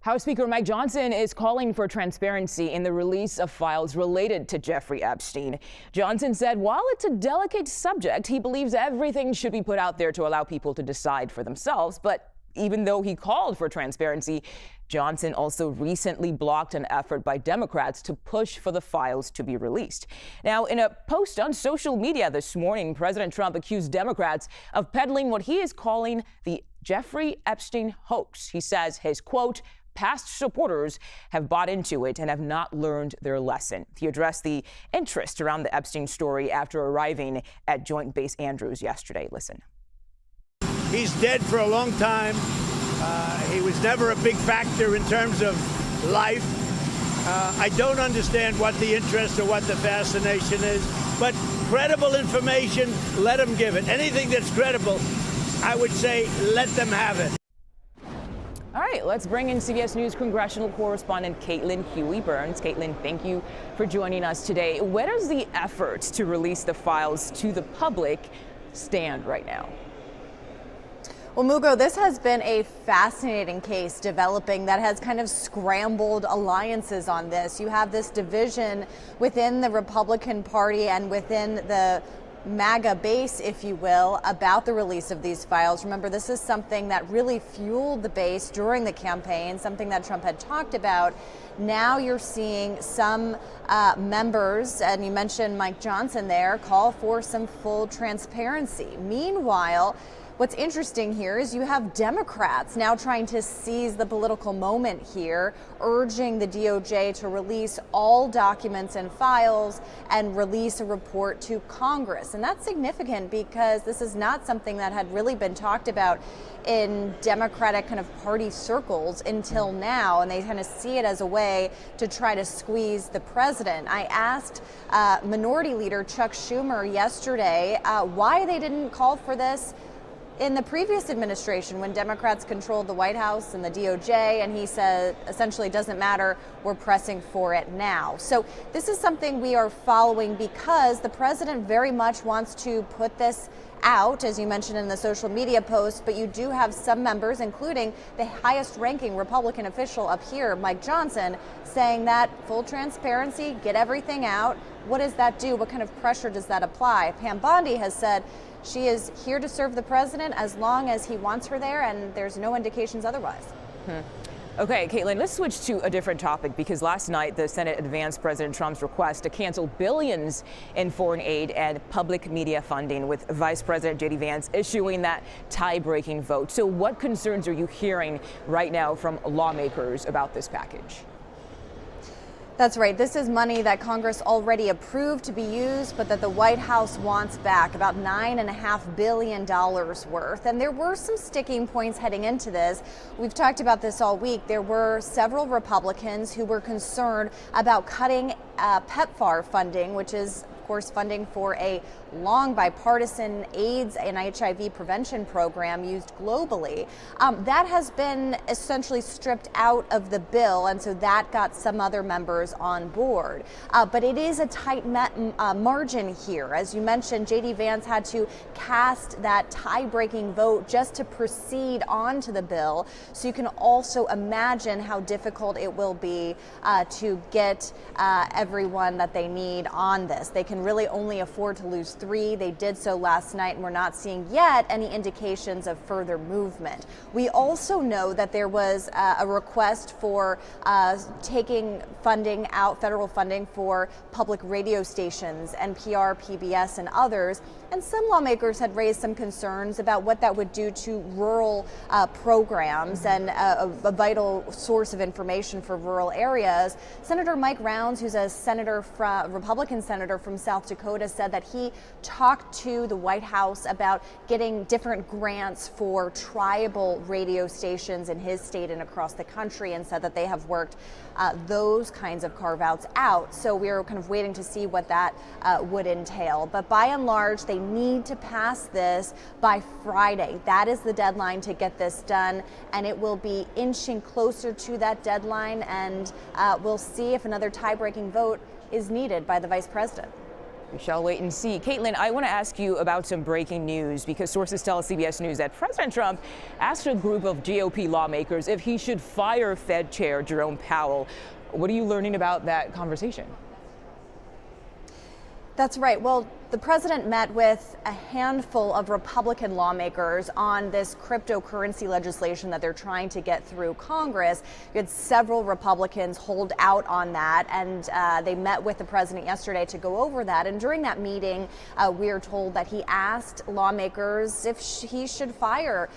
House Speaker Mike Johnson is calling for transparency in the release of files related to Jeffrey Epstein. Johnson said while it's a delicate subject, he believes everything should be put out there to allow people to decide for themselves. But even though he called for transparency, Johnson also recently blocked an effort by Democrats to push for the files to be released. Now, in a post on social media this morning, President Trump accused Democrats of peddling what he is calling the Jeffrey Epstein hoax. He says his, quote, past supporters have bought into it and have not learned their lesson. He addressed the interest around the Epstein story after arriving at Joint Base Andrews yesterday. Listen. He's dead for a long time. He was never a big factor in terms of life. I don't understand what the interest or what the fascination is, but credible information, let them give it. Anything that's credible, I would say, let them have it. All right, let's bring in CBS News congressional correspondent Caitlin Huey-Burns. Caitlin, thank you for joining us today. Where does the effort to release the files to the public stand right now? Well, Mugo, this has been a fascinating case developing that has kind of scrambled alliances on this. You have this division within the Republican Party and within the MAGA base, if you will, about the release of these files. Remember, this is something that really fueled the base during the campaign, something that Trump had talked about. Now you're seeing some members, and you mentioned Mike Johnson there, call for some full transparency. Meanwhile, what's interesting here is you have Democrats now trying to seize the political moment here, urging the DOJ to release all documents and files and release a report to Congress. And that's significant because this is not something that had really been talked about in Democratic kind of party circles until now, and they kind of see it as a way to try to squeeze the president. I asked Minority Leader Chuck Schumer yesterday why they didn't call for this in the previous administration when Democrats controlled the White House and the DOJ, and he said essentially doesn't matter, we're pressing for it now. So this is something we are following because the president very much wants to put this out, as you mentioned in the social media post, but you do have some members, including the highest ranking Republican official up here, Mike Johnson, saying that full transparency, get everything out. What does that do? What kind of pressure does that apply? Pam Bondi has said she is here to serve the president as long as he wants her there, and there's no indications otherwise. Okay, Caitlin, let's switch to a different topic because last night the Senate advanced President Trump's request to cancel billions in foreign aid and public media funding, with Vice President J.D. Vance issuing that tie-breaking vote. So what concerns are you hearing right now from lawmakers about this package? That's right. This is money that Congress already approved to be used, but that the White House wants back, about $9.5 billion worth. And there were some sticking points heading into this. We've talked about this all week. There were several Republicans who were concerned about cutting PEPFAR funding, which is, of course, funding for a long bipartisan AIDS and HIV prevention program used globally. That has been essentially stripped out of the bill, and so that got some other members on board. But it is a tight margin here. As you mentioned, J.D. Vance had to cast that tie-breaking vote just to proceed onto the bill. So you can also imagine how difficult it will be to get everyone that they need on this. They can really only afford to lose 3. They did so last night, and we're not seeing yet any indications of further movement. We also know that there was a request for taking funding out, federal funding for public radio stations, NPR, PBS, and others. And some lawmakers had raised some concerns about what that would do to rural programs and a vital source of information for rural areas. Senator Mike Rounds, who's a Republican senator from South Dakota, said that he talked to the White House about getting different grants for tribal radio stations in his state and across the country, and said that they have worked those kinds of carve-outs out. So we're kind of waiting to see what that would entail. But by and large, they need to pass this by Friday. That is the deadline to get this done, and it will be inching closer to that deadline, and we'll see if another tie-breaking vote is needed by the vice president. We shall wait and see. Caitlin, I want to ask you about some breaking news because sources tell CBS News that President Trump asked a group of GOP lawmakers if he should fire Fed Chair Jerome Powell. What are you learning about that conversation? That's right. Well, the president met with a handful of Republican lawmakers on this cryptocurrency legislation that they're trying to get through Congress. You had several Republicans hold out on that, and they met with the president yesterday to go over that. And during that meeting, we are told that he asked lawmakers if he should fire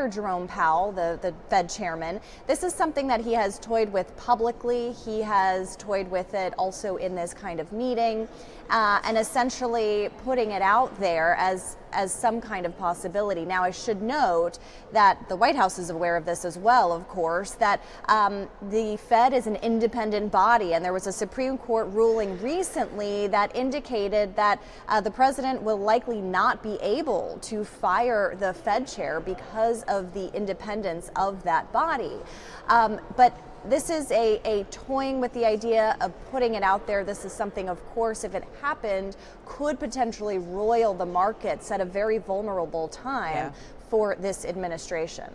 Jerome Powell, the Fed chairman. This is something that he has toyed with publicly. He has toyed with it also in this kind of meeting, and essentially putting it out there as some kind of possibility. Now, I should note that the White House is aware of this as well, of course, that the Fed is an independent body, and there was a Supreme Court ruling recently that indicated that the president will likely not be able to fire the Fed chair because of the independence of that body. But this is a toying with the idea of putting it out there. This is something, of course, if it happened, could potentially roil the markets at a very vulnerable time for this administration.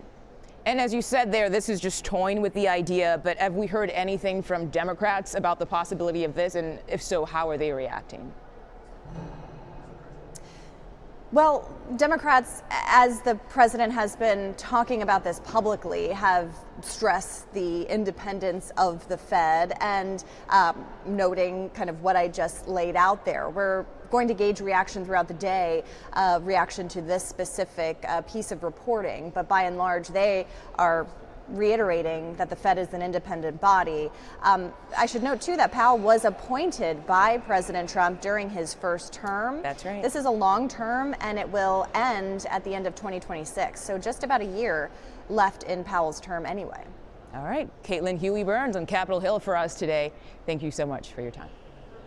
And as you said there, this is just toying with the idea, but have we heard anything from Democrats about the possibility of this? And if so, how are they reacting? Well, Democrats, as the president has been talking about this publicly, have stressed the independence of the Fed and noting kind of what I just laid out there. We're going to gauge reaction throughout the day, reaction to this specific piece of reporting, but by and large, they are reiterating that the Fed is an independent body. I should note, too, that Powell was appointed by President Trump during his first term. That's right. This is a long term, and it will end at the end of 2026. So just about a year left in Powell's term anyway. All right. Caitlin Huey-Burns on Capitol Hill for us today. Thank you so much for your time.